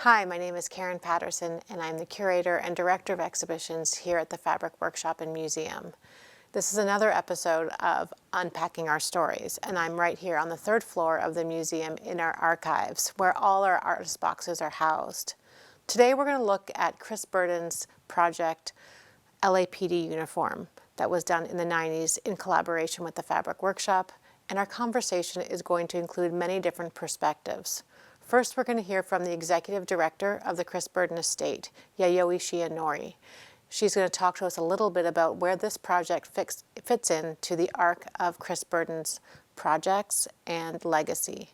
Hi, my name is Karen Patterson, and I'm the Curator and Director of Exhibitions here at the Fabric Workshop and Museum. This is another episode of Unpacking Our Stories, and I'm right here on the third floor of the museum in our archives, where all our artist boxes are housed. Today we're going to look at Chris Burden's project, L.A.P.D. uniform, that was done in the 90s in collaboration with the Fabric Workshop, and our conversation is going to include many different perspectives. First, we're going to hear from the executive director of the Chris Burden estate, Yayoi Shionoiri. She's going to talk to us a little bit about where this project fits into the arc of Chris Burden's projects and legacy.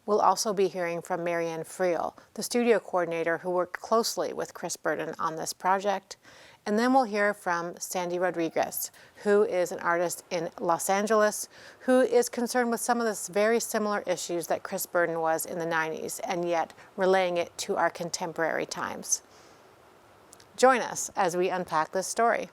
We'll also be hearing from Anne Friel, the studio coordinator who worked closely with Chris Burden on this project. And then we'll hear from Sandy Rodriguez, who is an artist in Los Angeles, who is concerned with some of the very similar issues that Chris Burden was in the 90s, and yet relaying it to our contemporary times. Join us as we unpack this story.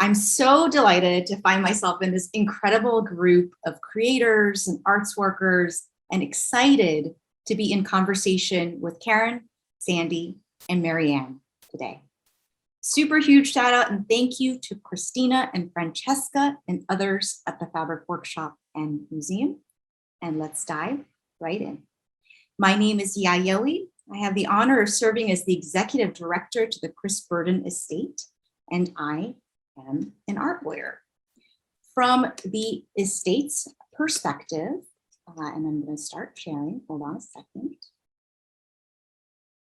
I'm so delighted to find myself in this incredible group of creators and arts workers, and excited to be in conversation with Karen, Sandy, and Marianne today. Super huge shout out and thank you to Christina and Francesca and others at the Fabric Workshop and Museum. And let's dive right in. My name is Yayoi. I have the honor of serving as the executive director to the Chris Burden estate, and I am an art lawyer. From the estate's perspective, and I'm going to start sharing, hold on a second.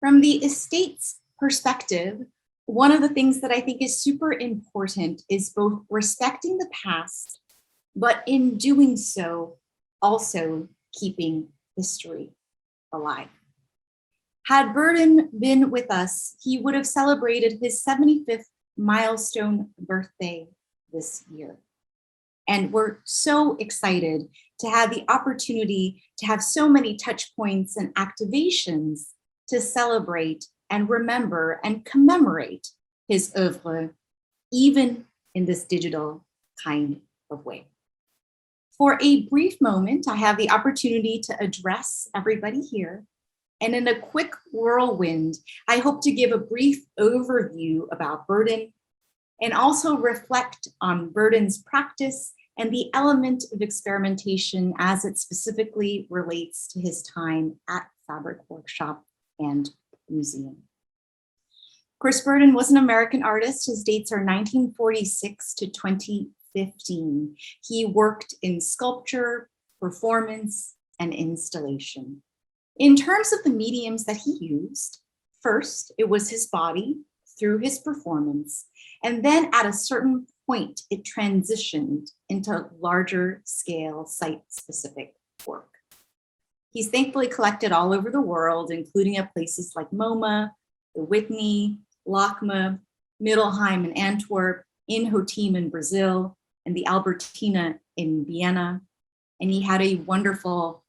From the estate's perspective, one of the things that I think is super important is both respecting the past, but in doing so, also keeping history alive. Had Burden been with us, he would have celebrated his 75th milestone birthday this year. And we're so excited to have the opportunity to have so many touch points and activations to celebrate and remember and commemorate his oeuvre, even in this digital kind of way. For a brief moment, I have the opportunity to address everybody here. And in a quick whirlwind, I hope to give a brief overview about Burden and also reflect on Burden's practice and the element of experimentation as it specifically relates to his time at Fabric Workshop and Museum. Chris Burden was an American artist. His dates are 1946 to 2015. He worked in sculpture, performance, and installation. In terms of the mediums that he used, first, it was his body through his performance, and then at a certain point, it transitioned into larger scale site-specific work. He's thankfully collected all over the world, including at places like MoMA, the Whitney, LACMA, Middelheim in Antwerp, in Hotim in Brazil, and the Albertina in Vienna. And he had a wonderful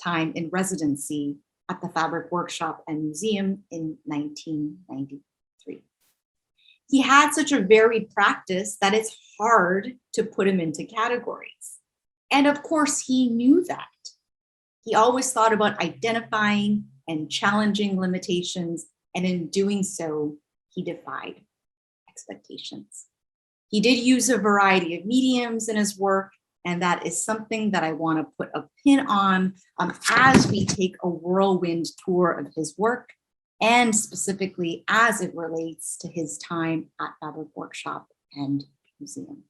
time in residency at the Fabric Workshop and Museum in 1993. He had such a varied practice that it's hard to put him into categories. And of course, he knew that. He always thought about identifying and challenging limitations, and in doing so, he defied expectations. He did use a variety of mediums in his work, and that is something that I want to put a pin on as we take a whirlwind tour of his work, and specifically as it relates to his time at Fabric Workshop and Museum.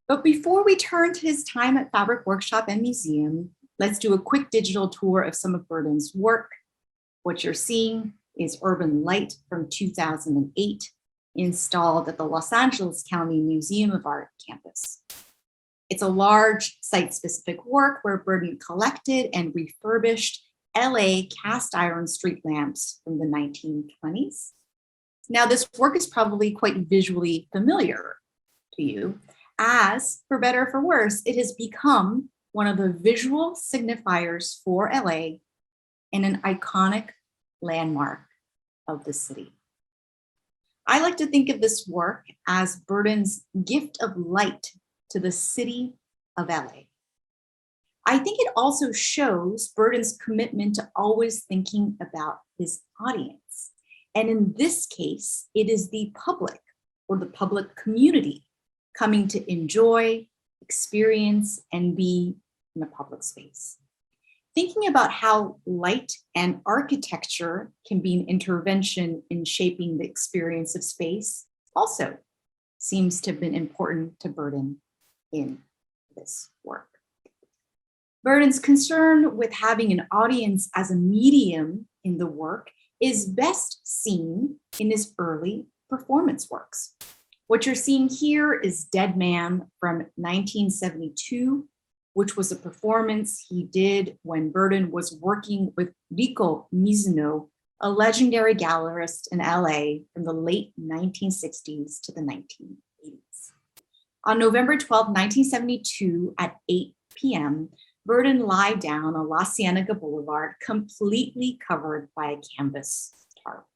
But before we turn to his time at Fabric Workshop and Museum, let's do a quick digital tour of some of Burden's work. What you're seeing is Urban Light from 2008, installed at the Los Angeles County Museum of Art campus. It's a large site-specific work where Burden collected and refurbished LA cast iron street lamps from the 1920s. Now, this work is probably quite visually familiar to you, as, for better or for worse, it has become one of the visual signifiers for LA and an iconic landmark of the city. I like to think of this work as Burden's gift of light to the city of LA. I think it also shows Burden's commitment to always thinking about his audience. And in this case, it is the public or the public community coming to enjoy, experience, and be in a public space. Thinking about how light and architecture can be an intervention in shaping the experience of space also seems to have been important to Burden in this work. Burden's concern with having an audience as a medium in the work is best seen in his early performance works. What you're seeing here is Dead Man from 1972, which was a performance he did when Burden was working with Rico Mizuno, a legendary gallerist in LA from the late 1960s to the 1980s. On November 12, 1972 at 8 p.m., Burden lied down on La Cienega Boulevard, completely covered by a canvas tarp.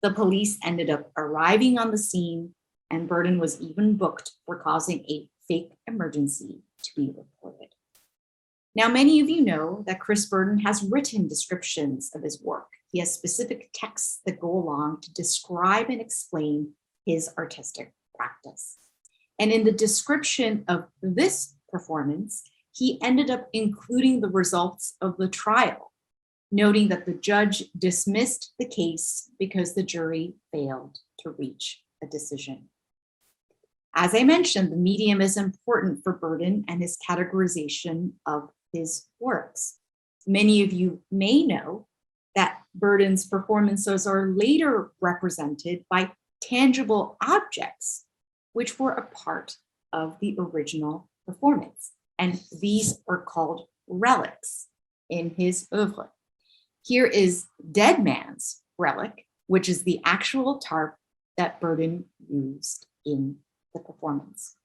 The police ended up arriving on the scene, and Burden was even booked for causing a fake emergency to be reported. Now, many of you know that Chris Burden has written descriptions of his work. He has specific texts that go along to describe and explain his artistic practice. And in the description of this performance, he ended up including the results of the trial, noting that the judge dismissed the case because the jury failed to reach a decision. As I mentioned, the medium is important for Burden and his categorization of his works. Many of you may know that Burden's performances are later represented by tangible objects, which were a part of the original performance. And these are called relics in his oeuvre. Here is Dead Man's relic, which is the actual tarp that Burden used in the performance.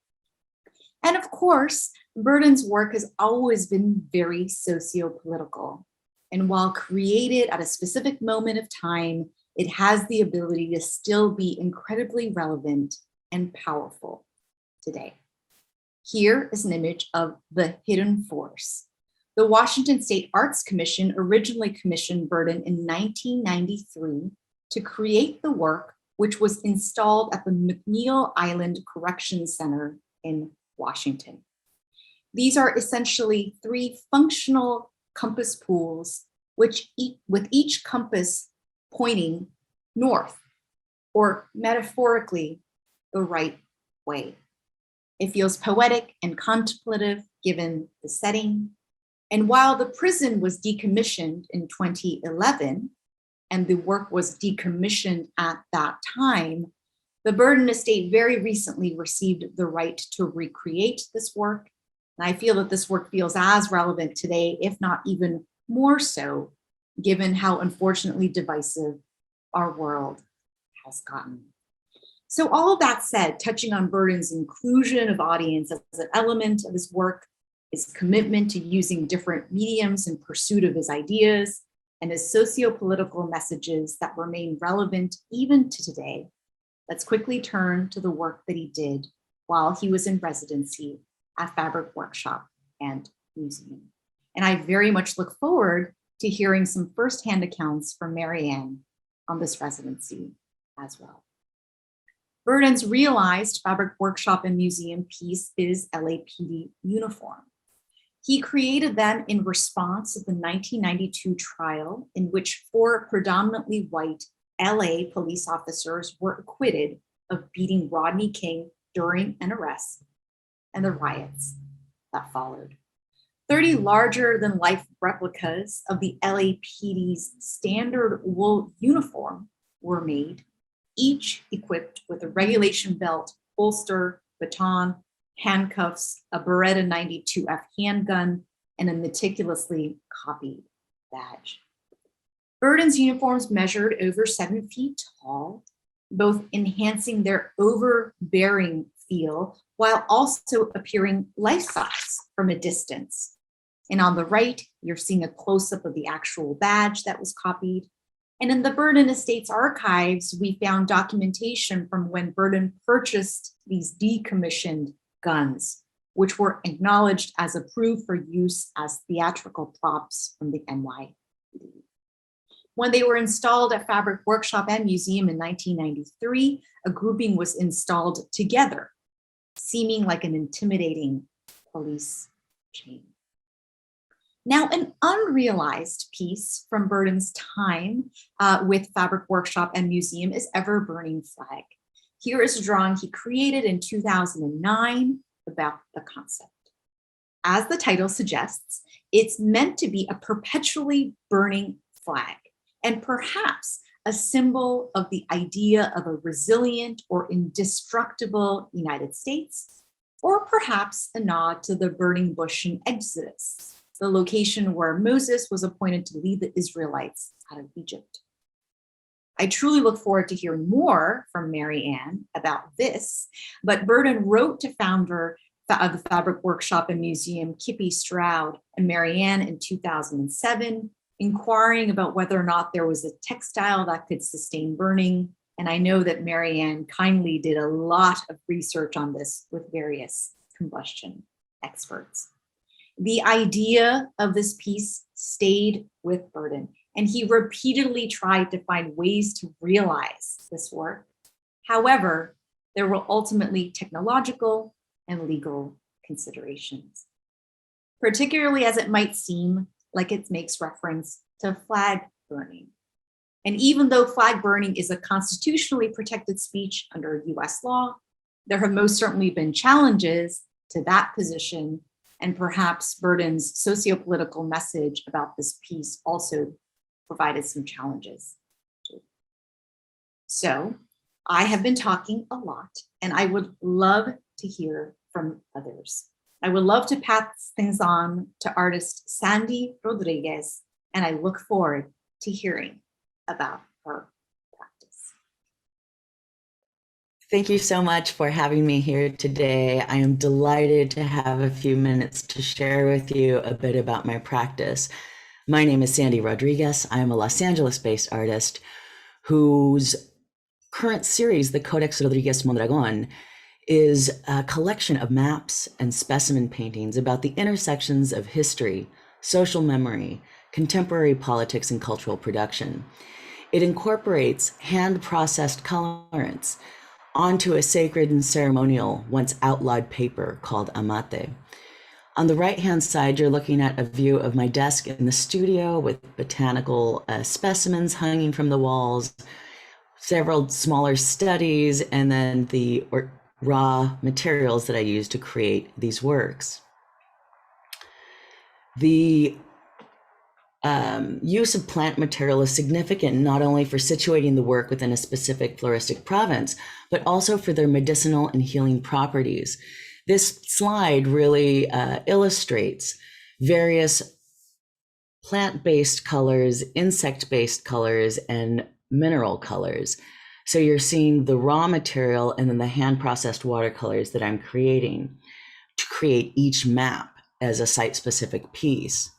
And of course, Burden's work has always been very socio-political. And while created at a specific moment of time, it has the ability to still be incredibly relevant and powerful today. Here is an image of The Hidden Force. The Washington State Arts Commission originally commissioned Burden in 1993 to create the work, which was installed at the McNeil Island Corrections Center in Washington. These are essentially 3 functional compass pools, with each compass pointing north, or metaphorically, the right way. It feels poetic and contemplative given the setting. And while the prison was decommissioned in 2011, and the work was decommissioned at that time, the Burden Estate very recently received the right to recreate this work. And I feel that this work feels as relevant today, if not even more so, given how unfortunately divisive our world has gotten. So all of that said, touching on Burden's inclusion of audience as an element of his work, his commitment to using different mediums in pursuit of his ideas, and his socio-political messages that remain relevant even to today, let's quickly turn to the work that he did while he was in residency at Fabric Workshop and Museum. And I very much look forward to hearing some firsthand accounts from Marianne on this residency as well. Burden's realized Fabric Workshop and Museum piece is L.A.P.D. uniform. He created them in response to the 1992 trial in which 4 predominantly white LA police officers were acquitted of beating Rodney King during an arrest and the riots that followed. 30 larger-than-life replicas of the LAPD's standard wool uniform were made, each equipped with a regulation belt, holster, baton, handcuffs, a Beretta 92F handgun, and a meticulously copied badge. Burden's uniforms measured over 7 feet tall, both enhancing their overbearing feel while also appearing life-size from a distance. And on the right, you're seeing a close-up of the actual badge that was copied. And in the Burden Estates archives, we found documentation from when Burden purchased these decommissioned guns, which were acknowledged as approved for use as theatrical props from the NYPD. When they were installed at Fabric Workshop and Museum in 1993, a grouping was installed together, seeming like an intimidating police chain. Now, an unrealized piece from Burden's time with Fabric Workshop and Museum is Ever Burning Flag. Here is a drawing he created in 2009 about the concept. As the title suggests, it's meant to be a perpetually burning flag, and perhaps a symbol of the idea of a resilient or indestructible United States, or perhaps a nod to the burning bush in Exodus, the location where Moses was appointed to lead the Israelites out of Egypt. I truly look forward to hearing more from Mary Anne about this, but Burden wrote to founder of the Fabric Workshop and Museum, Kippy Stroud, and Mary Anne in 2007, inquiring about whether or not there was a textile that could sustain burning. And I know that Mary Anne kindly did a lot of research on this with various combustion experts. The idea of this piece stayed with Burden, and he repeatedly tried to find ways to realize this work. However, there were ultimately technological and legal considerations, particularly as it might seem like it makes reference to flag burning. And even though flag burning is a constitutionally protected speech under US law, there have most certainly been challenges to that position, and perhaps Burden's socio-political message about this piece also provided some challenges too. So I have been talking a lot, and I would love to hear from others. I would love to pass things on to artist Sandy Rodriguez, and I look forward to hearing about her practice. Thank you so much for having me here today. I am delighted to have a few minutes to share with you a bit about my practice. My name is Sandy Rodriguez. I am a Los Angeles-based artist whose current series, the Codex Rodriguez Mondragon, is a collection of maps and specimen paintings about the intersections of history, social memory, contemporary politics, and cultural production. It incorporates hand-processed colorants onto a sacred and ceremonial, once outlawed paper called amate. On the right-hand side, you're looking at a view of my desk in the studio with botanical specimens hanging from the walls, several smaller studies, and then the raw materials that I use to create these works. The use of plant material is significant not only for situating the work within a specific floristic province, but also for their medicinal and healing properties. This slide really illustrates various plant-based colors, insect-based colors, and mineral colors. So you're seeing the raw material and then the hand-processed watercolors that I'm creating to create each map as a site-specific piece.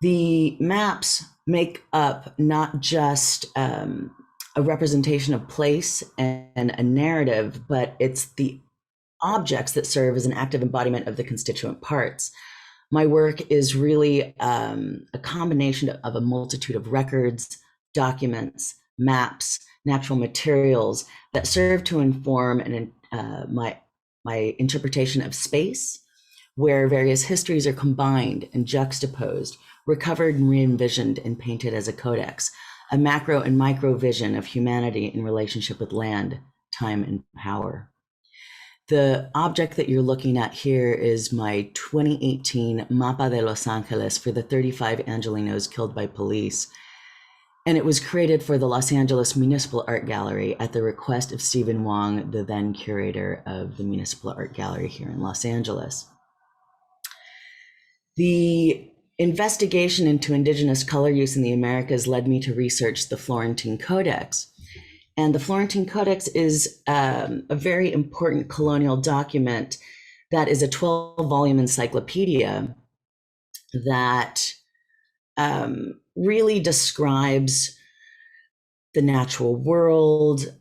The maps make up not just a representation of place and a narrative, but it's the objects that serve as an active embodiment of the constituent parts. My work is really a combination of a multitude of records, documents, maps, natural materials that serve to inform my interpretation of space, where various histories are combined and juxtaposed, recovered and re-envisioned and painted as a codex, a macro and micro vision of humanity in relationship with land, time, and power. The object that you're looking at here is my 2018 Mapa de Los Angeles for the 35 Angelenos killed by police. And it was created for the Los Angeles Municipal Art Gallery at the request of Stephen Wong, the then curator of the Municipal Art Gallery here in Los Angeles. The investigation into Indigenous color use in the Americas led me to research the Florentine Codex. And the Florentine Codex is a very important colonial document that is a 12-volume encyclopedia that really describes the natural world,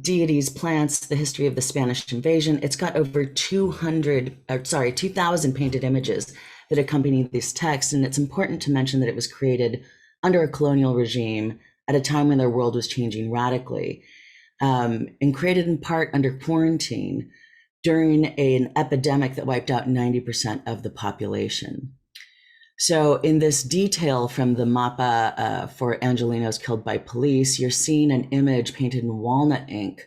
deities, plants, the history of the Spanish invasion. It's got over 2,000 painted images that accompany this text. And it's important to mention that it was created under a colonial regime at a time when their world was changing radically, and created in part under quarantine during an epidemic that wiped out 90% of the population. So in this detail from the mapa for Angelenos killed by police, you're seeing an image painted in walnut ink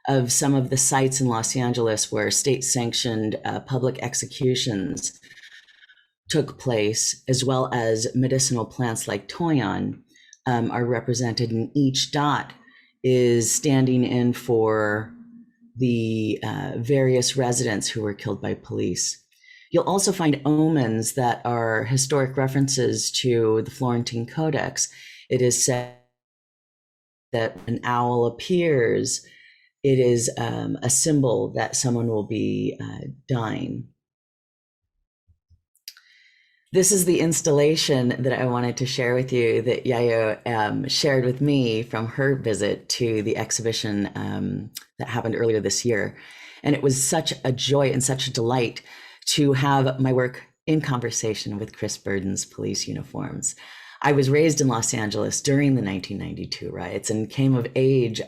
of some of the sites in Los Angeles where state-sanctioned public executions took place, as well as medicinal plants like toyon are represented, and each dot is standing in for the various residents who were killed by police. You'll also find omens that are historic references to the Florentine Codex. It is said that an owl appears, it is a symbol that someone will be dying. This is the installation that I wanted to share with you that Yayoi shared with me from her visit to the exhibition that happened earlier this year. And it was such a joy and such a delight to have my work in conversation with Chris Burden's police uniforms. I was raised in Los Angeles during the 1992 riots and came of age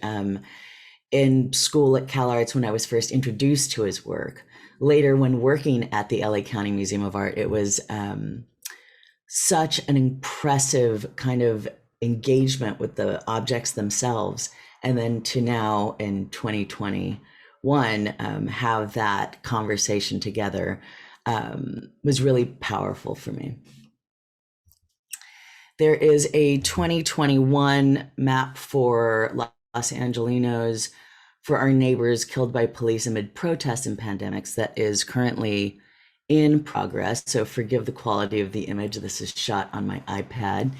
in school at CalArts when I was first introduced to his work. Later, when working at the LA County Museum of Art, it was such an impressive kind of engagement with the objects themselves. And then to now in 2021, have that conversation together was really powerful for me. There is a 2021 map for Los Angelenos for our neighbors killed by police amid protests and pandemics that is currently in progress. So forgive the quality of the image. This is shot on my iPad.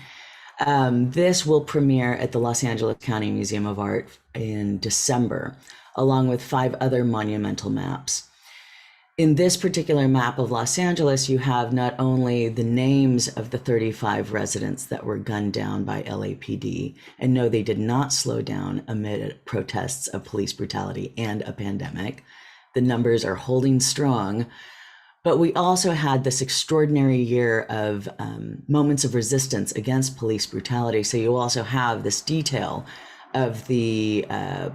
This will premiere at the Los Angeles County Museum of Art in December, along with 5 other monumental maps. In this particular map of Los Angeles, you have not only the names of the 35 residents that were gunned down by L.A.P.D., and no, they did not slow down amid protests of police brutality and a pandemic. The numbers are holding strong, but we also had this extraordinary year of moments of resistance against police brutality. So you also have this detail of the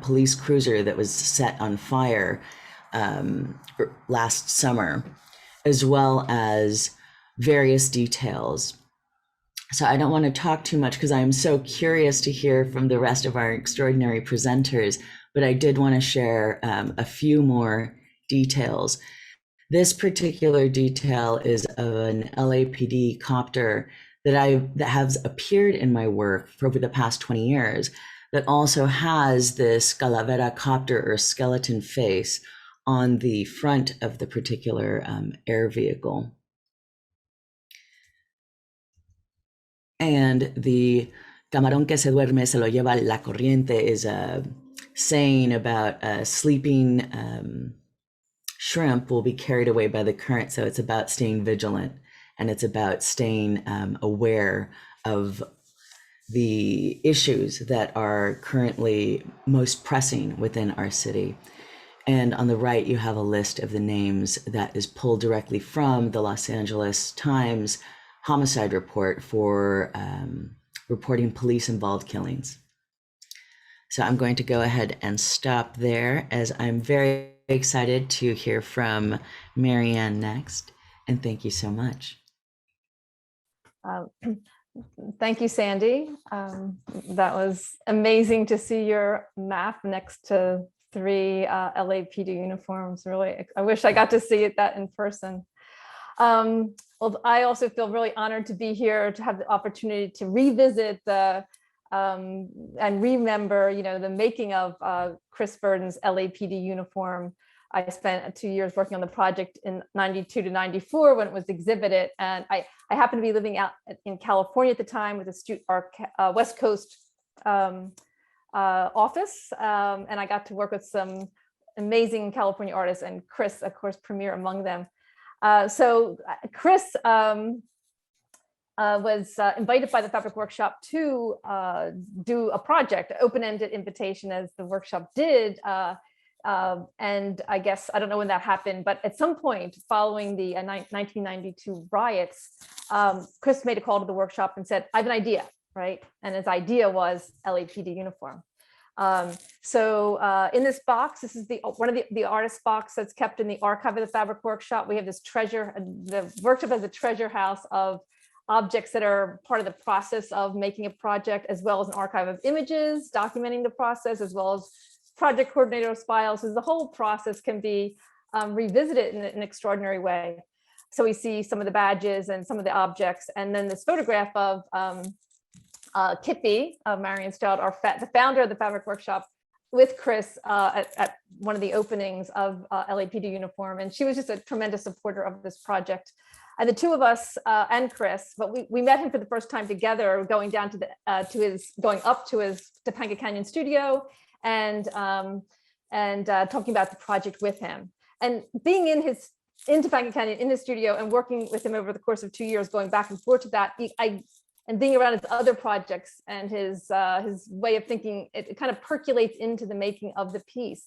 police cruiser that was set on fire last summer, as well as various details. So I don't want to talk too much because I'm so curious to hear from the rest of our extraordinary presenters, but I did want to share a few more details. This particular detail is of an L.A.P.D. copter that has appeared in my work for over the past 20 years, that also has this calavera copter or skeleton face on the front of the particular air vehicle. And the camarón que se duerme se lo lleva la corriente is a saying about a sleeping shrimp will be carried away by the current. So it's about staying vigilant, and it's about staying aware of the issues that are currently most pressing within our city. And on the right, you have a list of the names that is pulled directly from the Los Angeles Times homicide report for reporting police-involved killings. So I'm going to go ahead and stop there, as I'm very excited to hear from Marianne next. And thank you so much. Thank you, Sandy. That was amazing to see your map next to 3 L.A.P.D. uniforms. Really, I wish I got to see that in person. Well, I also feel really honored to be here, to have the opportunity to revisit the and remember, the making of Chris Burden's L.A.P.D. uniform. I spent 2 years working on the project in 92 to 94 when it was exhibited. And I happened to be living out in California at the time with a West Coast office. And I got to work with some amazing California artists, and Chris, of course, premier among them. So Chris was invited by the Fabric Workshop to do a project, open-ended invitation as the workshop did. And I guess, I don't know when that happened, but at some point following the 1992 riots, Chris made a call to the workshop and said, I have an idea, right? And his idea was L.A.P.D uniform. So in this box, this is one of the artist box that's kept in the archive of the Fabric Workshop. We have this treasure, the workshop has a treasure house of objects that are part of the process of making a project, as well as an archive of images documenting the process, as well as project coordinator's files. So the whole process can be revisited in an extraordinary way. So we see some of the badges and some of the objects, and then this photograph of Kippy, Marion Stout, the founder of the Fabric Workshop, with Chris at one of the openings of L.A.P.D uniform. And she was just a tremendous supporter of this project. And the two of us and Chris, but we met him for the first time together, going down to going up to his Topanga Canyon studio and talking about the project with him. And being in Topanga Canyon in his studio and working with him over the course of 2 years, going back and forth to that, and being around his other projects and his way of thinking, it kind of percolates into the making of the piece.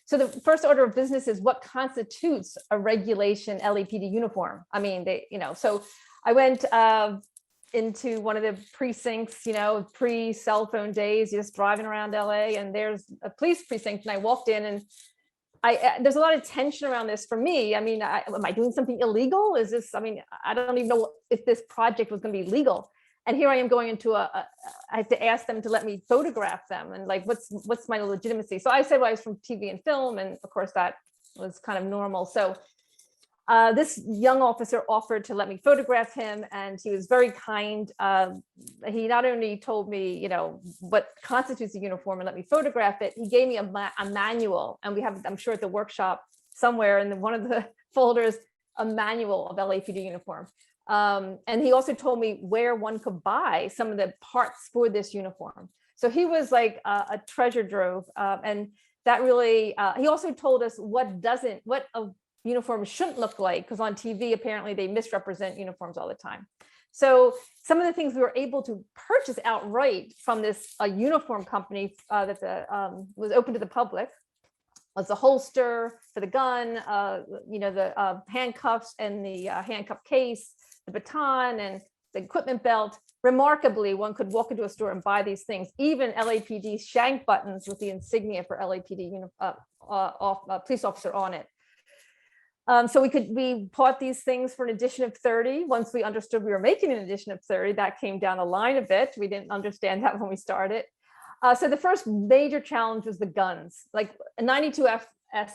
So the first order of business is what constitutes a regulation L.A.P.D uniform. I mean, so I went into one of the precincts, pre-cell phone days, just driving around LA, and there's a police precinct, and I walked in, and there's a lot of tension around this for me. I mean, am I doing something illegal? Is this, I mean, I don't even know if this project was going to be legal. And here I am going into I had to ask them to let me photograph them, and like, what's my legitimacy? So I said, well, I was from TV and film, and of course that was kind of normal. So this young officer offered to let me photograph him, and he was very kind. He not only told me, what constitutes a uniform and let me photograph it, he gave me a manual, and we have, I'm sure at the workshop somewhere in one of the folders, a manual of L.A.P.D uniform. And he also told me where one could buy some of the parts for this uniform. So he was like a treasure trove. And that really, he also told us what a uniform shouldn't look like, because on TV, apparently they misrepresent uniforms all the time. So some of the things we were able to purchase outright from this uniform company that was open to the public was the holster for the gun, the handcuffs and the handcuff case, the baton and the equipment belt. Remarkably, one could walk into a store and buy these things, even L.A.P.D shank buttons with the insignia for L.A.P.D police officer on it. So we bought these things for an edition of 30. Once we understood we were making an edition of 30, that came down the line a bit. We didn't understand that when we started. So the first major challenge was the guns, like a 92F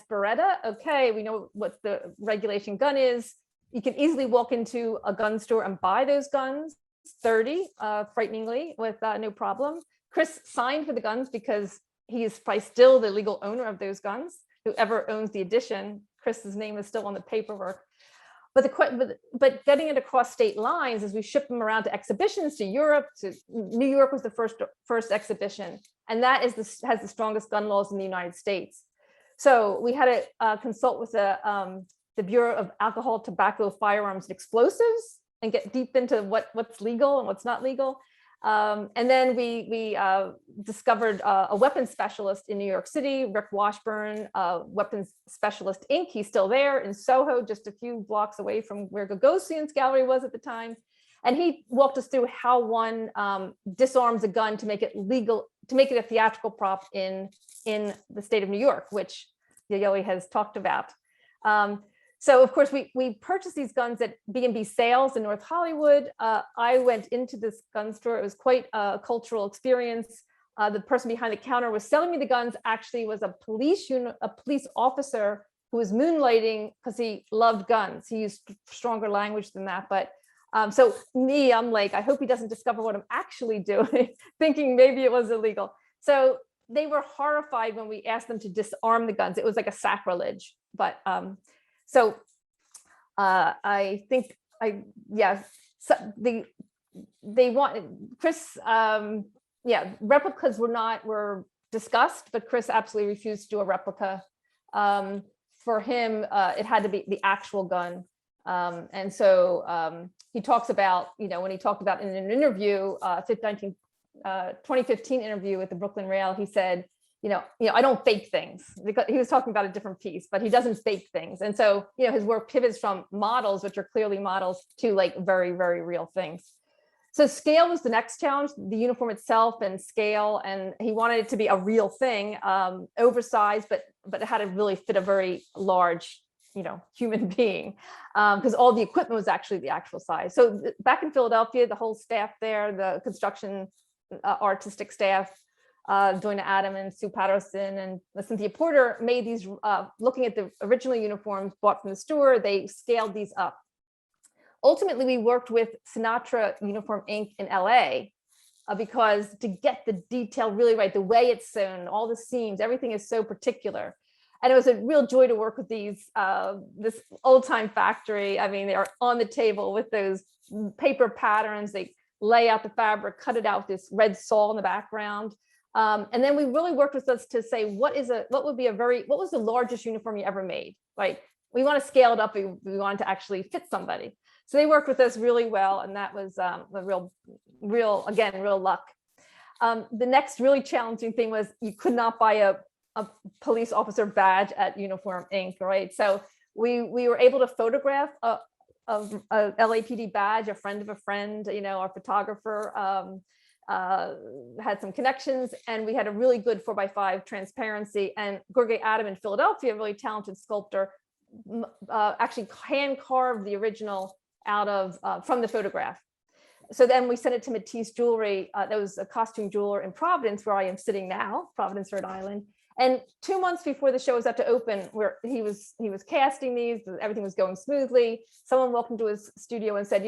Beretta. Okay, we know what the regulation gun is. You can easily walk into a gun store and buy those guns, 30, frighteningly, with no problem. Chris signed for the guns because he is probably still the legal owner of those guns. Whoever owns the edition, Chris's name is still on the paperwork. But getting it across state lines as we ship them around to exhibitions, to Europe, to New York was the first exhibition, and that has the strongest gun laws in the United States. So we had to consult with the Bureau of Alcohol, Tobacco, Firearms, and Explosives, and get deep into what's legal and what's not legal. And then we discovered a weapons specialist in New York City, Rick Washburn, Weapons Specialist Inc. He's still there in Soho, just a few blocks away from where Gagosian's gallery was at the time. And he walked us through how one disarms a gun to make it legal, to make it a theatrical prop in the state of New York, which Yayoi has talked about. So of course, we purchased these guns at B&B Sales in North Hollywood. I went into this gun store. It was quite a cultural experience. The person behind the counter was selling me the guns actually was a police officer who was moonlighting because he loved guns. He used stronger language than that. But so I'm like, I hope he doesn't discover what I'm actually doing, thinking maybe it was illegal. So they were horrified when we asked them to disarm the guns. It was like a sacrilege. But I think so they wanted Chris. Replicas were discussed, but Chris absolutely refused to do a replica. For him, it had to be the actual gun. And so he talks about, when he talked about in an interview, 2015 interview with the Brooklyn Rail, he said, I don't fake things, because he was talking about a different piece, but he doesn't fake things. And so, his work pivots from models, which are clearly models, to like very, very real things. So scale was the next challenge, the uniform itself and scale. And he wanted it to be a real thing, oversized, but it had to really fit a very large, human being, because all the equipment was actually the actual size. So back in Philadelphia, the whole staff there, the construction artistic staff, Doina Adam and Sue Patterson and Cynthia Porter made these, looking at the original uniforms bought from the store, they scaled these up. Ultimately, we worked with Sinatra Uniform Inc. in L.A. Because to get the detail really right, the way it's sewn, all the seams, everything is so particular. And it was a real joy to work with these, this old time factory. I mean, they are on the table with those paper patterns. They lay out the fabric, cut it out with this red saw in the background. And then we really worked with us to say, what was the largest uniform you ever made? Like, we want to scale it up. We wanted to actually fit somebody. So they worked with us really well. And that was a real luck. The next really challenging thing was you could not buy a police officer badge at Uniform Inc., right? So we were able to photograph a L.A.P.D. badge, a friend of a friend, our photographer had some connections, and we had a really good 4x5 transparency. And Gorge Adam in Philadelphia, a really talented sculptor, actually hand carved the original out of from the photograph. So then we sent it to Matisse Jewelry. That was a costume jeweler in Providence, where I am sitting now, Providence, Rhode Island. And 2 months before the show was about to open, where he was casting these, everything was going smoothly. Someone walked into his studio and said,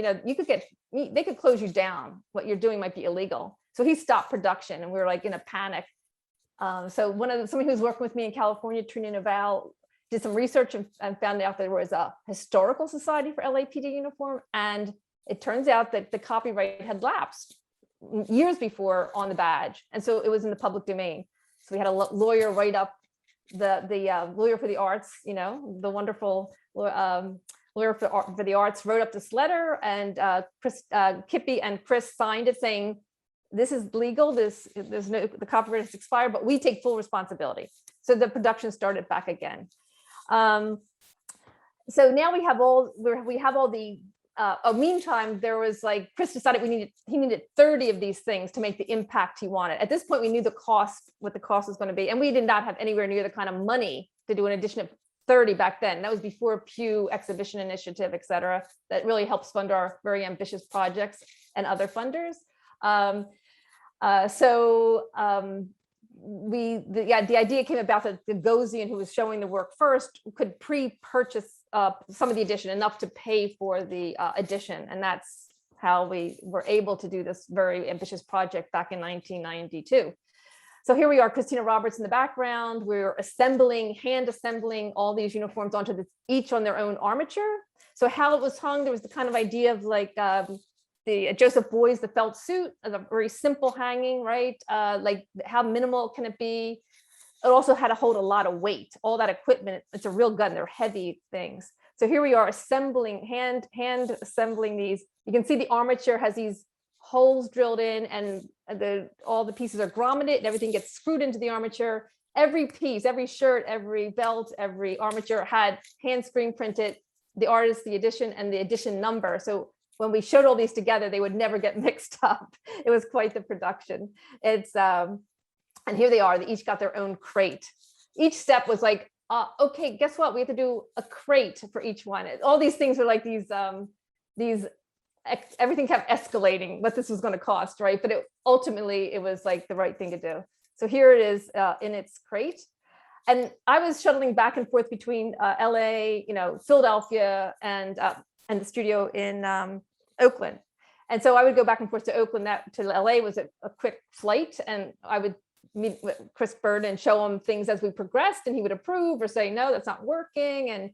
they could close you down. What you're doing might be illegal. So he stopped production, and we were like in a panic. So somebody who was working with me in California, Trina Naval, did some research and found out there was a historical society for L.A.P.D. uniform. And it turns out that the copyright had lapsed years before on the badge. And so it was in the public domain. So we had a lawyer write up the lawyer for the arts, the wonderful lawyer for the arts wrote up this letter, and Kippy and Chris signed it saying, this is legal, the copyright has expired, but we take full responsibility. So the production started back again. So now we have all the, meantime, there was like, Chris decided he needed 30 of these things to make the impact he wanted. At this point, we knew what the cost was going to be. And we did not have anywhere near the kind of money to do an edition of 30 back then. That was before Pew Exhibition Initiative, et cetera, that really helps fund our very ambitious projects and other funders. The idea came about that the Gagosian, who was showing the work first, could pre-purchase some of the edition, enough to pay for the edition. And that's how we were able to do this very ambitious project back in 1992. So here we are, Christina Roberts in the background. We're hand assembling all these uniforms onto each on their own armature. So how it was hung, there was the kind of idea of like the Joseph Boys, the felt suit, a very simple hanging, right? Like how minimal can it be? It also had to hold a lot of weight. All that equipment, it's a real gun, they're heavy things. So here we are assembling, hand assembling these. You can see the armature has these holes drilled in, and all the pieces are grommeted, and everything gets screwed into the armature. Every piece, every shirt, every belt, every armature had hand screen printed the artist, the edition, and the edition number. So when we showed all these together, they would never get mixed up. It was quite the production. And here they are, they each got their own crate. Each step was like, okay, guess what? We have to do a crate for each one. All these things were like everything kept escalating what this was going to cost, right? But ultimately it was like the right thing to do. So here it is in its crate. And I was shuttling back and forth between LA, Philadelphia, and the studio in Oakland. And so I would go back and forth to Oakland. To LA was a quick flight, and I would meet with Chris Burden and show him things as we progressed, and he would approve or say, no, that's not working. And,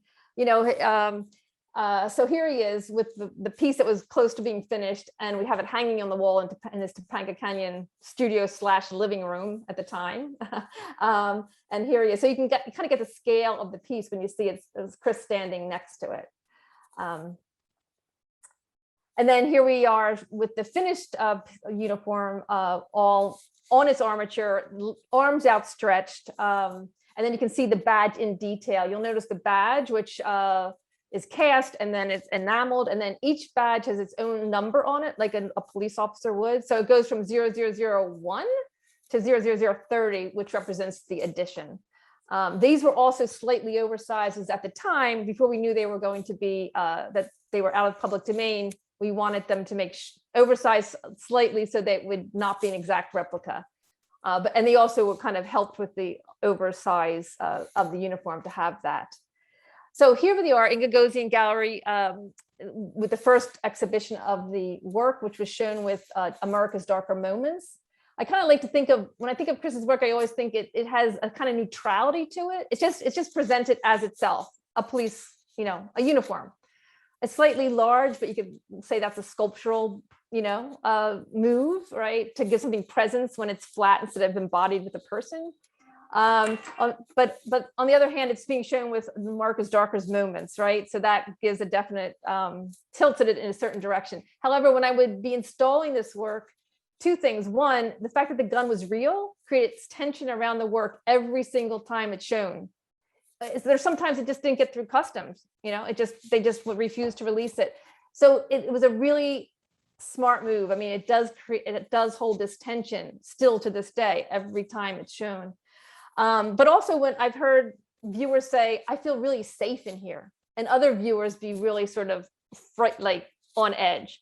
so here he is with the piece that was close to being finished, and we have it hanging on the wall in this Topanga Canyon studio / living room at the time. And here he is. So you can kind of get the scale of the piece when you see it's Chris standing next to it. And then here we are with the finished uniform, all on its armature, arms outstretched. And then you can see the badge in detail. You'll notice the badge, which is cast, and then it's enameled. And then each badge has its own number on it, like a police officer would. So it goes from 0001 to 00030, which represents the addition. These were also slightly oversized, as at the time, before we knew they were going to be, that they were out of public domain, we wanted them to make oversized slightly so they would not be an exact replica. And they also were kind of helped with the oversize of the uniform to have that. So here we are in Gagosian Gallery with the first exhibition of the work, which was shown with America's Darker Moments. I kind of like to think of, when I think of Chris's work, I always think it has a kind of neutrality to it. It's just presented as itself, a police, a uniform. It's slightly large, but you could say that's a sculptural, move, right? To give something presence when it's flat instead of embodied with a person. But on the other hand, it's being shown with Marcus Darker's moments, right? So that gives a definite tilted it in a certain direction. However, when I would be installing this work, two things. One, the fact that the gun was real creates tension around the work every single time it's shown. There's sometimes it just didn't get through customs, they just would refuse to release it. So it was a really smart move. I mean, it does hold this tension still to this day, every time it's shown. But also when I've heard viewers say, I feel really safe in here, and other viewers be really sort of like on edge.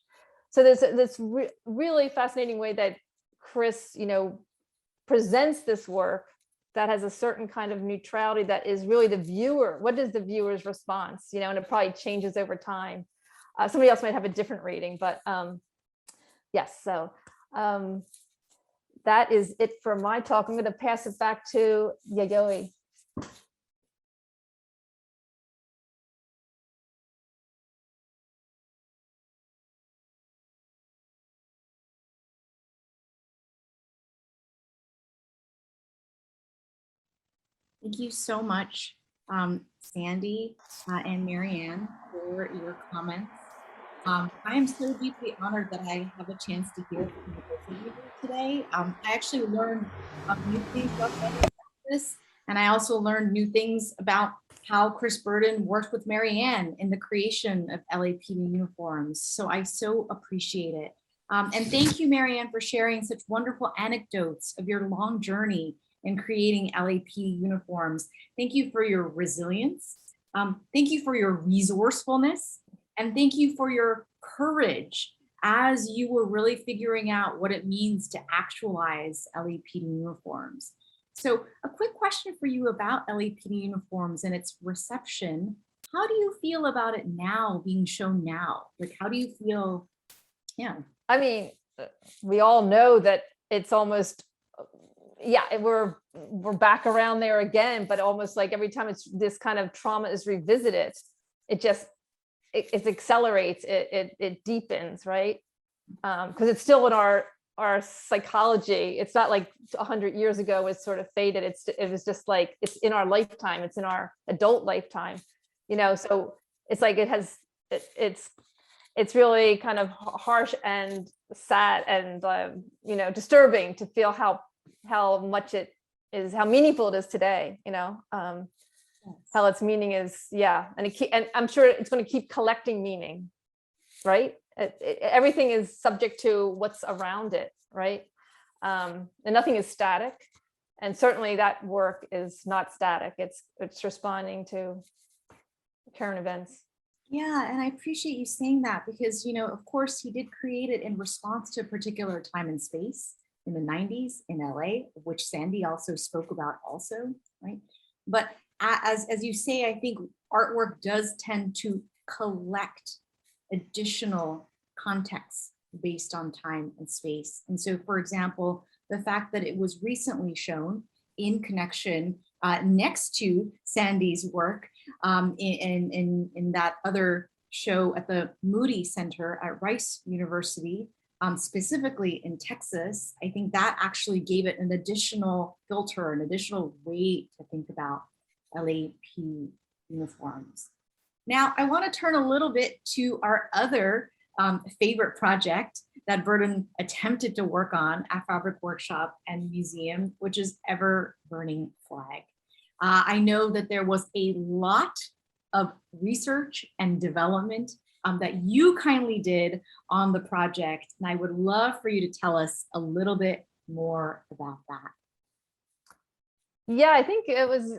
So there's this really fascinating way that Chris, presents this work that has a certain kind of neutrality that is really the viewer. What is the viewer's response? And it probably changes over time. Somebody else might have a different reading, but yes. So that is it for my talk. I'm going to pass it back to Yayoi. Thank you so much, Sandy and Marianne, for your comments. I am so deeply honored that I have a chance to hear from both of you today. I actually learned new things about this, and I also learned new things about how Chris Burden worked with Marianne in the creation of L.A.P.D uniforms. So I so appreciate it. And thank you, Marianne, for sharing such wonderful anecdotes of your long journey in creating L.A.P.D uniforms. Thank you for your resilience. Thank you for your resourcefulness. And thank you for your courage as you were really figuring out what it means to actualize L.A.P.D uniforms. So a quick question for you about L.A.P.D uniforms and its reception. How do you feel about it now, being shown now? Like, how do you feel? Yeah. I mean, we all know that it's almost, we're back around there again, but almost like every time it's this kind of trauma is revisited, it accelerates, it deepens, right? Because it's still in our psychology. It's not like 100 years ago it's sort of faded. It was just like, it's in our lifetime, it's in our adult lifetime, so it's like it's really kind of harsh and sad and disturbing to feel how much it is, how meaningful it is today, how its meaning is, and I'm sure it's going to keep collecting meaning, right? Everything is subject to what's around it, right? And nothing is static, and certainly that work is not static. It's responding to current events. Yeah, and I appreciate you saying that because, of course, he did create it in response to a particular time and space in the 90s in LA, which Sandy also spoke about also, right? But as you say, I think artwork does tend to collect additional context based on time and space. And so, for example, the fact that it was recently shown in connection next to Sandy's work in that other show at the Moody Center at Rice University, specifically in Texas. I think that actually gave it an additional filter, an additional way to think about L.A.P. uniforms. Now, I want to turn a little bit to our other favorite project that Burden attempted to work on at Fabric Workshop and Museum, which is Ever Burning Flag. I know that there was a lot of research and development that you kindly did on the project, and I would love for you to tell us a little bit more about that. Yeah, I think it was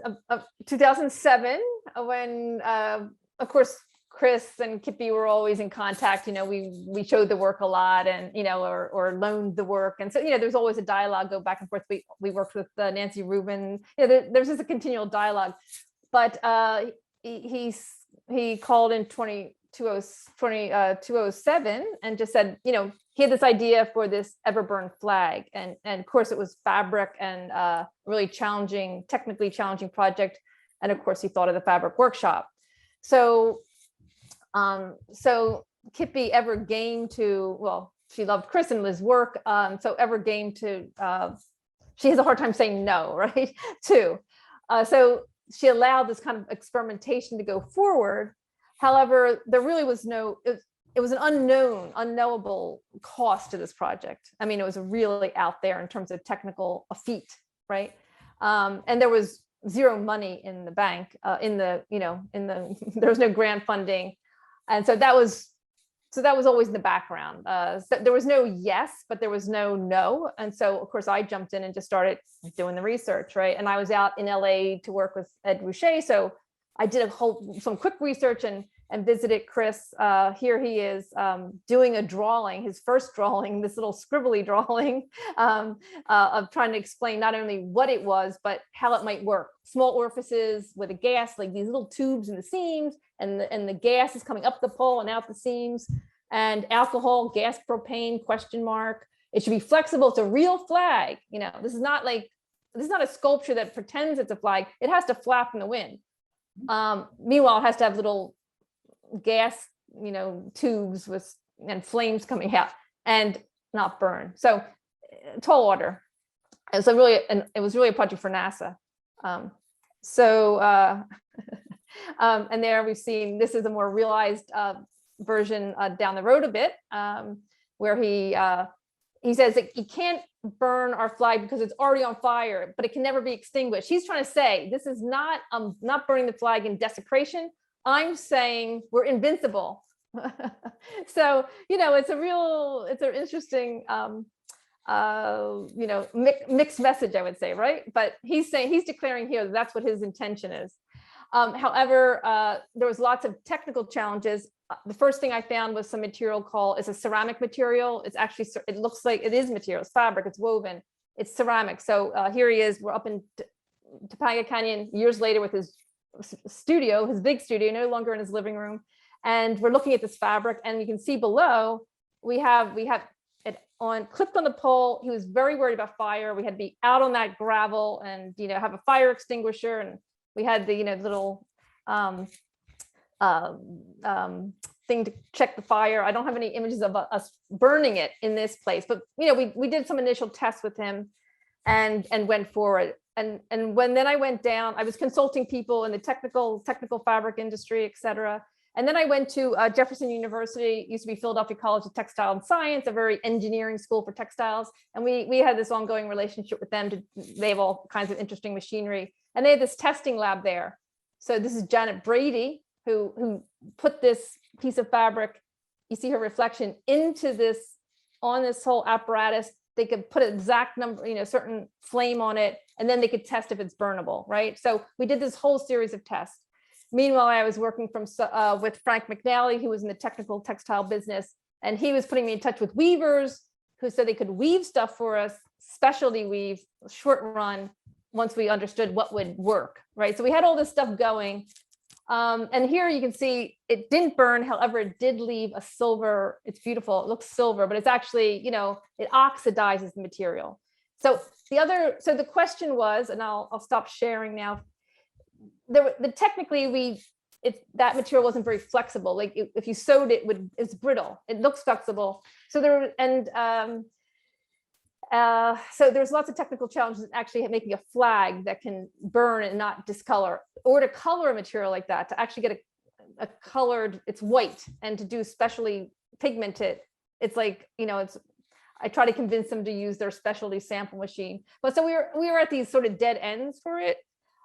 2007 when, of course, Chris and Kippy were always in contact. You know, we showed the work a lot, and or loaned the work, and so there's always a dialogue, go back and forth. We worked with Nancy Rubin. There's just a continual dialogue. But he called in 2007 and just said, he had this idea for this Ever Burn flag, and of course it was fabric and really challenging, technically challenging project, and of course he thought of the Fabric Workshop. So Kippy ever game to, well, she loved Chris and his work, so ever game to, she has a hard time saying no, right? Too. So she allowed this kind of experimentation to go forward. However, there really was no, it was an unknowable cost to this project. I mean, it was really out there in terms of technical feat, right? And there was zero money in the bank, there was no grant funding. And so that was always in the background. So there was no yes, but there was no. And so of course I jumped in and just started doing the research, right? And I was out in LA to work with Ed Rouchet. So I did some quick research and visited Chris. Here he is doing a drawing, his first drawing, this little scribbly drawing of trying to explain not only what it was, but how it might work. Small orifices with a gas, like these little tubes in the seams, and the gas is coming up the pole and out the seams, and alcohol, gas, propane, question mark. It should be flexible. It's a real flag. This is not a sculpture that pretends it's a flag. It has to flap in the wind. Meanwhile, it has to have little gas, tubes and flames coming out and not burn. So tall order. And so it was really a project for NASA. And there we've seen, this is a more realized version down the road a bit, where he says that you can't burn our flag because it's already on fire, but it can never be extinguished. He's trying to say, this is not burning the flag in desecration. I'm saying we're invincible. So, it's an interesting, mixed message, I would say, right? But he's declaring here that that's what his intention is. However, there was lots of technical challenges. The first thing I found was some material it's a ceramic material. It's actually, it looks like it is material, it's fabric, it's woven, it's ceramic. So here he is, we're up in Topanga Canyon years later with his studio, his big studio, no longer in his living room. And we're looking at this fabric, and you can see below, we have it clipped on the pole. He was very worried about fire. We had to be out on that gravel and, have a fire extinguisher. And we had the, little thing to check the fire. I don't have any images of us burning it in this place, but, we did some initial tests with him and went forward. And then I went down, I was consulting people in the technical fabric industry, et cetera. And then I went to Jefferson University, used to be Philadelphia College of Textile and Science, a very engineering school for textiles. And we had this ongoing relationship with them. They have all kinds of interesting machinery. And they had this testing lab there. So this is Janet Brady, who put this piece of fabric, you see her reflection, on this whole apparatus. They could put an exact number, certain flame on it, and then they could test if it's burnable, right? So we did this whole series of tests. Meanwhile, I was working with Frank McNally, who was in the technical textile business, and he was putting me in touch with weavers who said they could weave stuff for us, specialty weave, short run, once we understood what would work, right? So we had all this stuff going. And here you can see it didn't burn. However, it did leave a silver. It's beautiful. It looks silver, but it's actually, it oxidizes the material. So the question was, and I'll stop sharing now. Technically that material wasn't very flexible. Like if you sewed it, it's brittle. It looks flexible. So so there's lots of technical challenges in actually making a flag that can burn and not discolor, or to color a material like that, to actually get a colored, it's white, and to do specially pigmented. It's like, I try to convince them to use their specialty sample machine. But so we were at these sort of dead ends for it.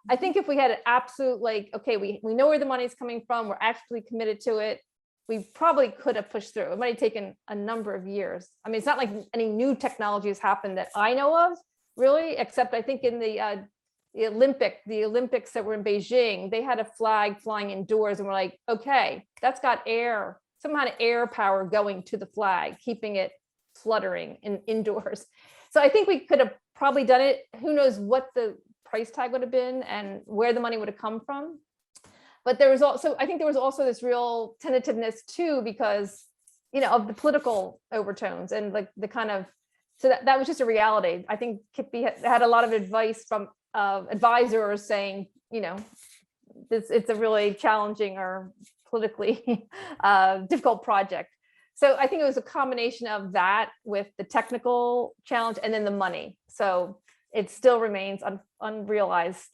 I think if we had an absolute, like, okay, we know where the money's coming from, we're actually committed to it, we probably could have pushed through. It might have taken a number of years. I mean, it's not like any new technology has happened that I know of, really, except I think in the Olympics that were in Beijing, they had a flag flying indoors, and we're like, okay, that's got some kind of air power going to the flag, keeping it fluttering indoors. So I think we could have probably done it. Who knows what the price tag would have been and where the money would have come from. But I think there was also this real tentativeness too, because, of the political overtones and like the kind of, so that was just a reality. I think Kippy had a lot of advice from advisors saying, it's a really challenging or politically difficult project. So I think it was a combination of that with the technical challenge and then the money. So it still remains unrealized.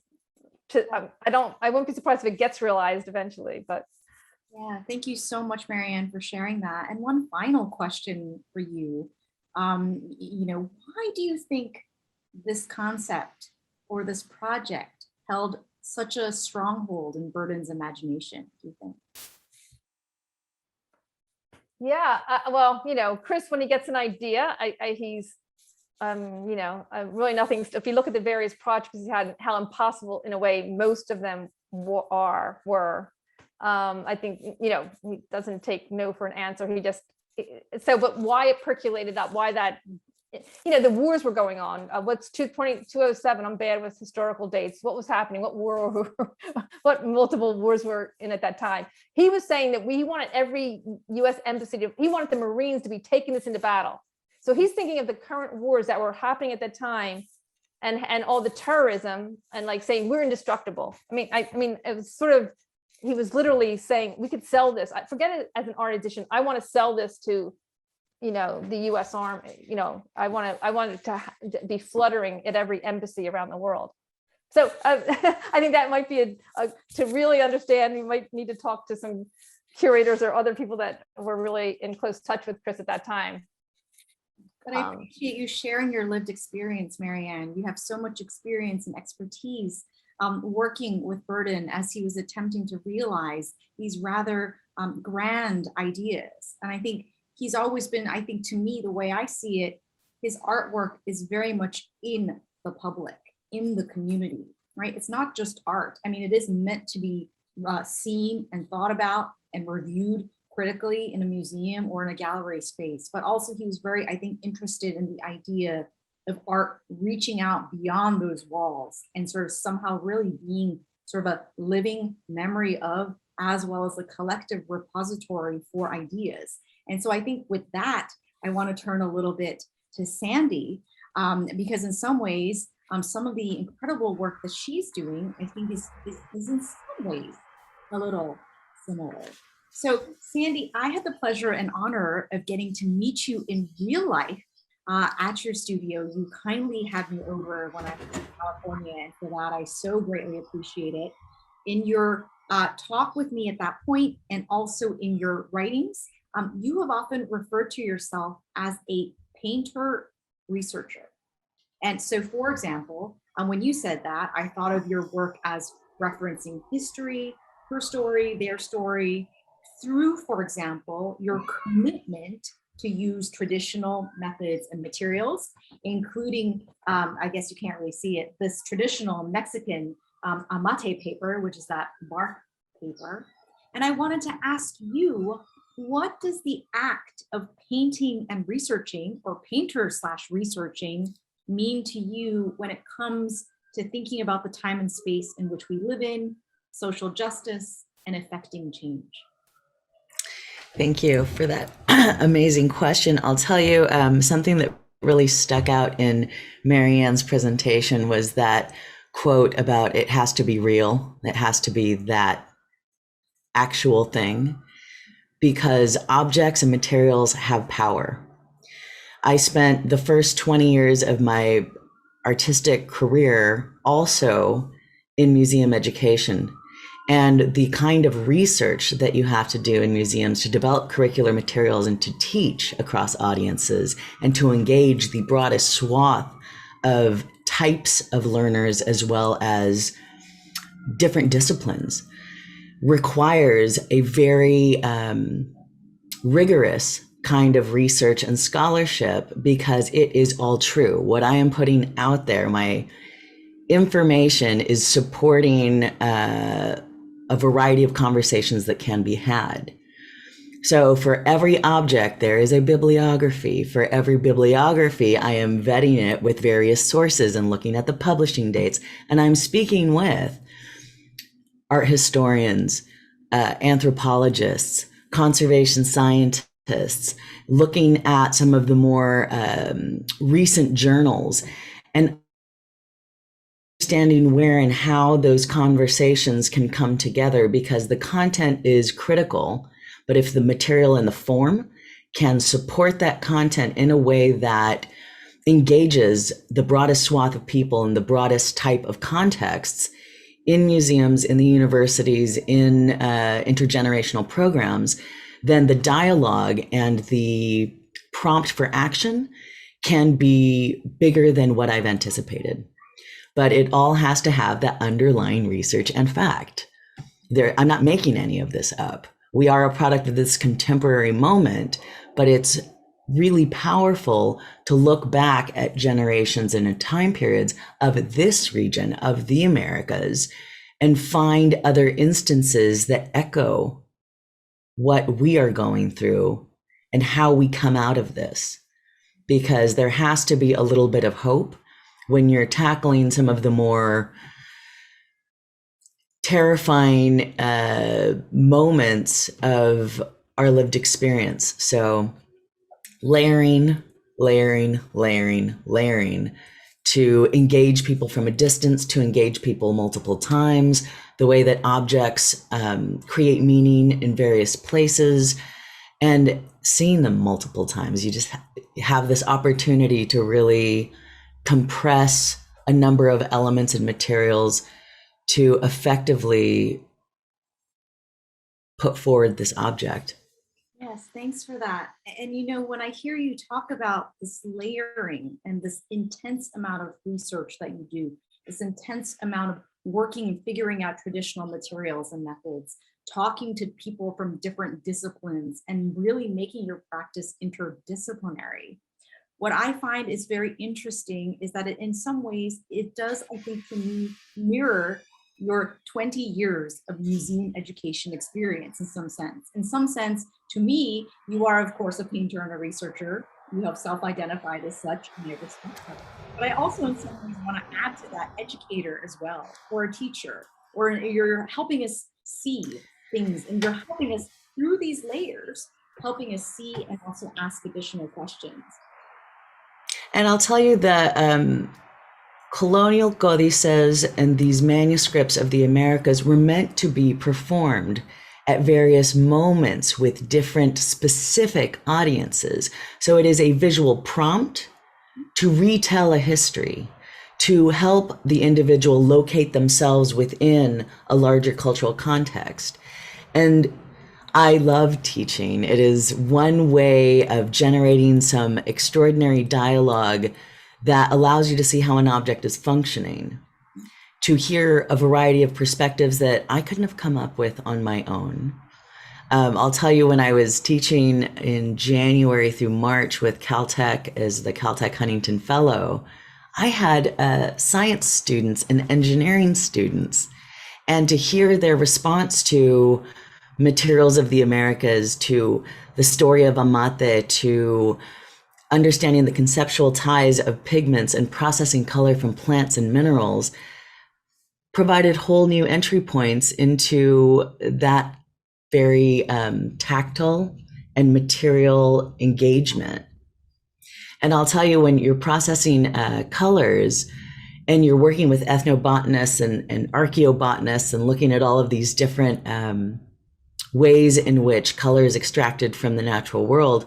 I won't be surprised if it gets realized eventually, but. Yeah, thank you so much, Marianne, for sharing that. And one final question for you. Why do you think this concept or this project held such a stronghold in Burden's imagination, do you think? Yeah, well, Chris, when he gets an idea, he's really nothing. If you look at the various projects he had, how impossible in a way most of them were. I think he doesn't take no for an answer. He just but why it percolated up, why that, the wars were going on. What's 207? I'm bad with historical dates. What was happening? What war? What multiple wars were in at that time? He was saying that he wanted every U.S. embassy he wanted the Marines to be taking this into battle. So he's thinking of the current wars that were happening at that time, and all the terrorism, and like saying we're indestructible. I mean, it was sort of, he was literally saying we could sell this. I forget it as an art edition. I want to sell this to, the U.S. Army. I want it to be fluttering at every embassy around the world. So I think that might be to really understand. You might need to talk to some curators or other people that were really in close touch with Chris at that time. But I appreciate you sharing your lived experience, Marianne. You have so much experience and expertise working with Burden as he was attempting to realize these rather grand ideas. And I think he's always been, I think to me, the way I see it, his artwork is very much in the public, in the community, right? It's not just art. I mean, it is meant to be seen and thought about and reviewed critically in a museum or in a gallery space, but also he was very, I think, interested in the idea of art reaching out beyond those walls and sort of somehow really being sort of a living memory of, as well as a collective repository for ideas. And so I think with that, I want to turn a little bit to Sandy, because in some ways, some of the incredible work that she's doing, I think is in some ways a little similar. So Sandy, I had the pleasure and honor of getting to meet you in real life at your studio. You kindly had me over when I was in California, and for that, I so greatly appreciate it. In your talk with me at that point, and also in your writings, you have often referred to yourself as a painter researcher. And so, for example, when you said that, I thought of your work as referencing history, her story, their story, through, for example, your commitment to use traditional methods and materials, including, I guess you can't really see it, this traditional Mexican amate paper, which is that bark paper. And I wanted to ask you, what does the act of painting and researching, or painter/researching, mean to you when it comes to thinking about the time and space in which we live in, social justice, and affecting change? Thank you for that amazing question. I'll tell you something that really stuck out in Marianne's presentation was that quote about it has to be real. It has to be that actual thing, because objects and materials have power. I spent the first 20 years of my artistic career also in museum education. And the kind of research that you have to do in museums to develop curricular materials and to teach across audiences and to engage the broadest swath of types of learners as well as different disciplines requires a very rigorous kind of research and scholarship, because it is all true. What I am putting out there, my information, is supporting a variety of conversations that can be had. So for every object, there is a bibliography. For every bibliography, I am vetting it with various sources and looking at the publishing dates. And I'm speaking with art historians, anthropologists, conservation scientists, looking at some of the more recent journals and understanding where and how those conversations can come together, because the content is critical. But if the material and the form can support that content in a way that engages the broadest swath of people in the broadest type of contexts, in museums, in the universities, in intergenerational programs, then the dialogue and the prompt for action can be bigger than what I've anticipated. But it all has to have that underlying research and fact. I'm not making any of this up. We are a product of this contemporary moment, but it's really powerful to look back at generations and at time periods of this region, of the Americas, and find other instances that echo what we are going through and how we come out of this. Because there has to be a little bit of hope when you're tackling some of the more terrifying moments of our lived experience. So layering to engage people from a distance, to engage people multiple times, the way that objects create meaning in various places, and seeing them multiple times. You just have this opportunity to really compress a number of elements and materials to effectively put forward this object. Yes, thanks for that. And you know, when I hear you talk about this layering and this intense amount of research that you do, this intense amount of working and figuring out traditional materials and methods, talking to people from different disciplines, and really making your practice interdisciplinary, what I find is very interesting is that in some ways, it does, I think, to me, mirror your 20 years of museum education experience in some sense. In some sense, to me, you are, of course, a painter and a researcher. You have self-identified as such, and I respect that. But I also, in some ways, want to add to that educator as well, or a teacher, or you're helping us see things, and you're helping us through these layers, helping us see and also ask additional questions. And I'll tell you that colonial codices and these manuscripts of the Americas were meant to be performed at various moments with different specific audiences. So it is a visual prompt to retell a history, to help the individual locate themselves within a larger cultural context. And I love teaching. It is one way of generating some extraordinary dialogue that allows you to see how an object is functioning, to hear a variety of perspectives that I couldn't have come up with on my own. I'll tell you, when I was teaching in January through March with Caltech as the Caltech Huntington Fellow, I had science students and engineering students, and to hear their response to materials of the Americas, to the story of Amate, to understanding the conceptual ties of pigments and processing color from plants and minerals, provided whole new entry points into that very tactile and material engagement. And I'll tell you, when you're processing colors and you're working with ethnobotanists and archaeobotanists and looking at all of these different ways in which color is extracted from the natural world,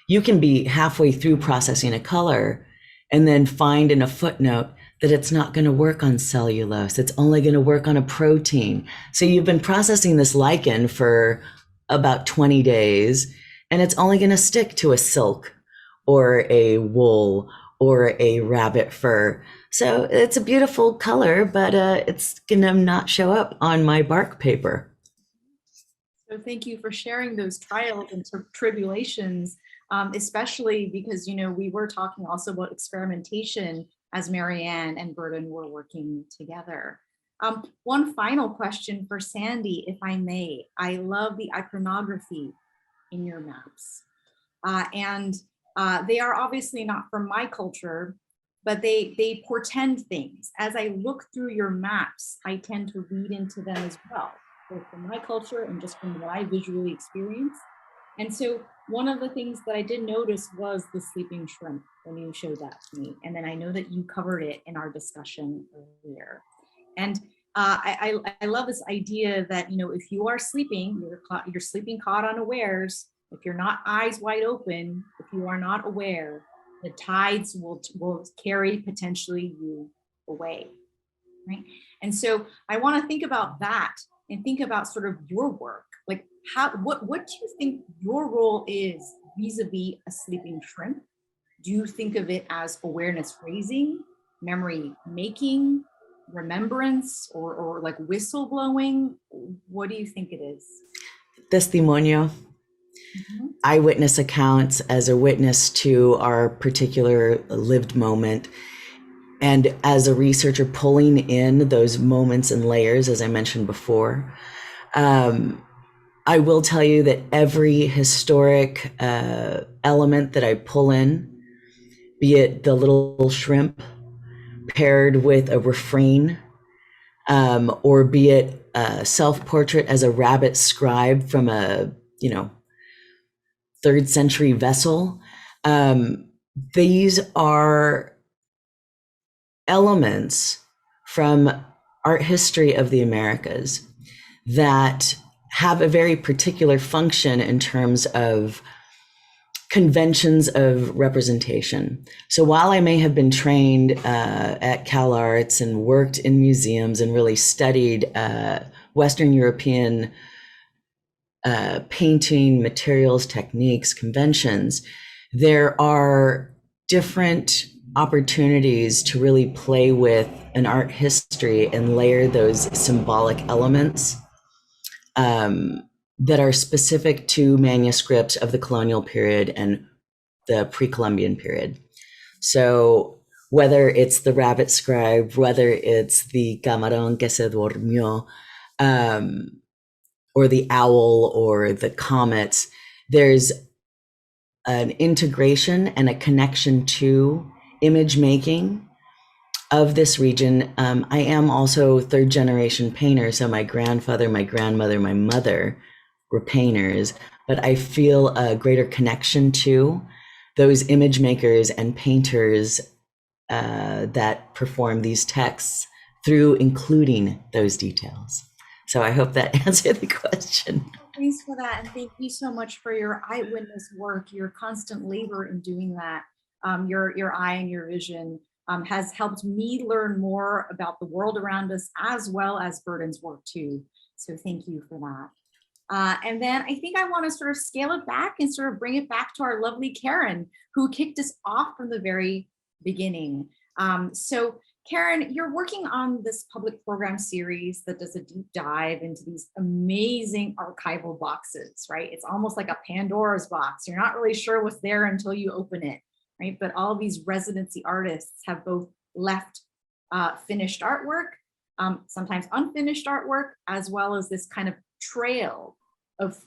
you can be halfway through processing a color and then find in a footnote that it's not going to work on cellulose. It's only going to work on a protein. So you've been processing this lichen for about 20 days, and it's only going to stick to a silk or a wool or a rabbit fur. So it's a beautiful color, but it's going to not show up on my bark paper. So thank you for sharing those trials and tribulations, especially because, you know, we were talking also about experimentation as Marianne and Burden were working together. One final question for Sandy, if I may. I love the iconography in your maps. They are obviously not from my culture, but they portend things. As I look through your maps, I tend to read into them as well, both from my culture and just from what I visually experience. And so one of the things that I did notice was the sleeping shrimp when you showed that to me. And then I know that you covered it in our discussion earlier. And I love this idea that, you know, if you are sleeping, you're sleeping caught unawares. If you're not eyes wide open, if you are not aware, the tides will carry potentially you away, right? And so I want to think about that and think about sort of your work. Like, what do you think your role is vis-a-vis a sleeping shrimp? Do you think of it as awareness raising, memory making, remembrance, or like whistle blowing? What do you think it is? Testimonio. Eyewitness accounts as a witness to our particular lived moment. And as a researcher, pulling in those moments and layers, as I mentioned before. I will tell you that every historic element that I pull in, be it the little shrimp paired with a refrain, or be it a self-portrait as a rabbit scribe from a, 3rd century vessel. These are elements from art history of the Americas that have a very particular function in terms of conventions of representation. So while I may have been trained at Cal Arts and worked in museums and really studied Western European painting, materials, techniques, conventions, there are different opportunities to really play with an art history and layer those symbolic elements that are specific to manuscripts of the colonial period and the pre-Columbian period. So whether it's the rabbit scribe, whether it's the camarón que se durmió, or the owl or the comet, there's an integration and a connection to image making of this region. I am also 3rd generation painter. So my grandfather, my grandmother, my mother were painters, but I feel a greater connection to those image makers and painters that perform these texts through including those details. So I hope that answered the question. Thanks for that. And thank you so much for your eyewitness work, your constant labor in doing that. Your eye and your vision has helped me learn more about the world around us, as well as Burden's work too. So thank you for that. And then I think I want to sort of scale it back and sort of bring it back to our lovely Karen, who kicked us off from the very beginning. So Karen, you're working on this public program series that does a deep dive into these amazing archival boxes, right? It's almost like a Pandora's box. You're not really sure what's there until you open it, right? But all these residency artists have both left finished artwork, sometimes unfinished artwork, as well as this kind of trail of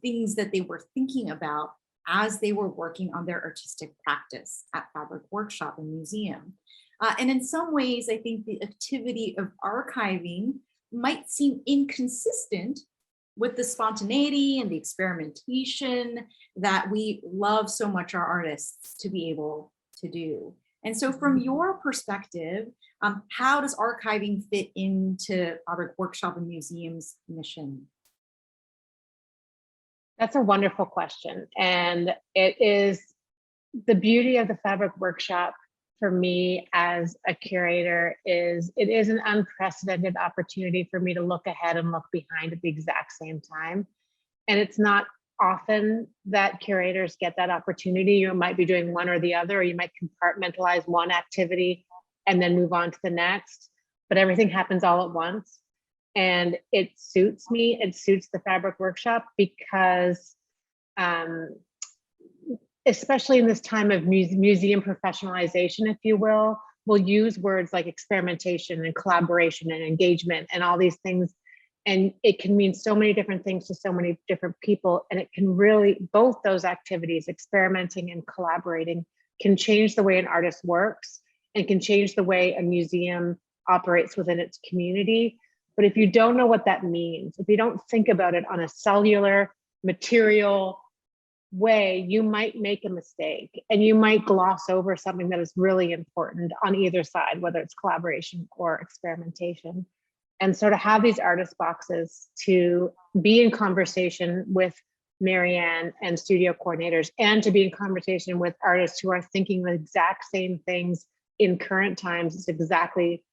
things that they were thinking about as they were working on their artistic practice at Fabric Workshop and Museum. And in some ways, I think the activity of archiving might seem inconsistent with the spontaneity and the experimentation that we love so much our artists to be able to do. And so from your perspective, how does archiving fit into Fabric Workshop and Museum's mission? That's a wonderful question. And it is the beauty of the Fabric Workshop for me as a curator is it is an unprecedented opportunity for me to look ahead and look behind at the exact same time. And it's not often that curators get that opportunity. You might be doing one or the other, or you might compartmentalize one activity and then move on to the next, but everything happens all at once. And it suits me, it suits the Fabric Workshop because especially in this time of museum professionalization, if you will, we'll use words like experimentation and collaboration and engagement and all these things. And it can mean so many different things to so many different people. And it can really, both those activities, experimenting and collaborating, can change the way an artist works and can change the way a museum operates within its community. But if you don't know what that means, if you don't think about it on a cellular, material way, you might make a mistake and you might gloss over something that is really important on either side, whether it's collaboration or experimentation. And so to have these artist boxes, to be in conversation with Marianne and studio coordinators, and to be in conversation with artists who are thinking the exact same things in current times, is exactly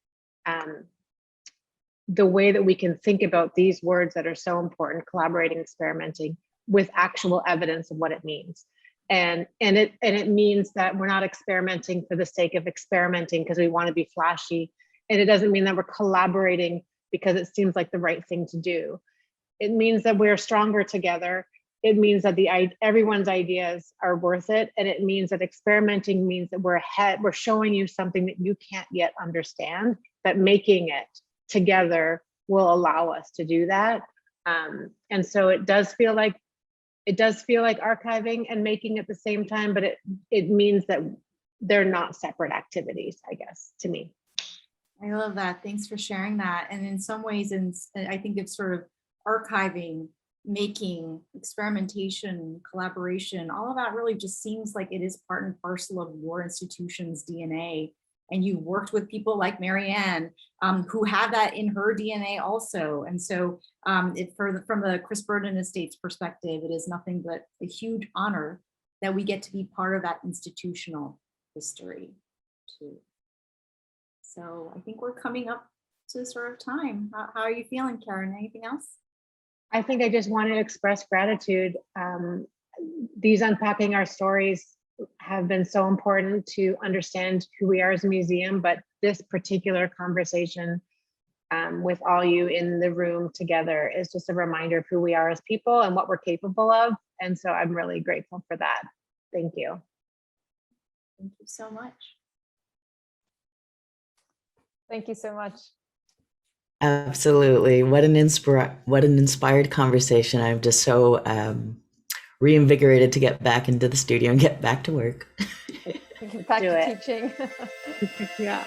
the way that we can think about these words that are so important, collaborating, experimenting, with actual evidence of what it means. And it means that we're not experimenting for the sake of experimenting because we want to be flashy. And it doesn't mean that we're collaborating because it seems like the right thing to do. It means that we're stronger together. It means that everyone's ideas are worth it. And it means that experimenting means that we're ahead, we're showing you something that you can't yet understand, that making it together will allow us to do that. And so it does feel like archiving and making at the same time, but it means that they're not separate activities, I guess, to me. I love that. Thanks for sharing that. And in some ways, I think it's sort of archiving, making, experimentation, collaboration, all of that really just seems like it is part and parcel of your institution's DNA. And you worked with people like Marianne, who have that in her DNA also. And so from the Chris Burden Estate's perspective, it is nothing but a huge honor that we get to be part of that institutional history too. So I think we're coming up to sort of time. How are you feeling, Karen? Anything else? I think I just want to express gratitude. These Unpacking Our Stories have been so important to understand who we are as a museum, but this particular conversation with all you in the room together is just a reminder of who we are as people and what we're capable of. And so I'm really grateful for that. Thank you. Thank you so much. Thank you so much. Absolutely. What an inspired conversation. I'm just so reinvigorated to get back into the studio and get back to work. Back to teaching. Yeah.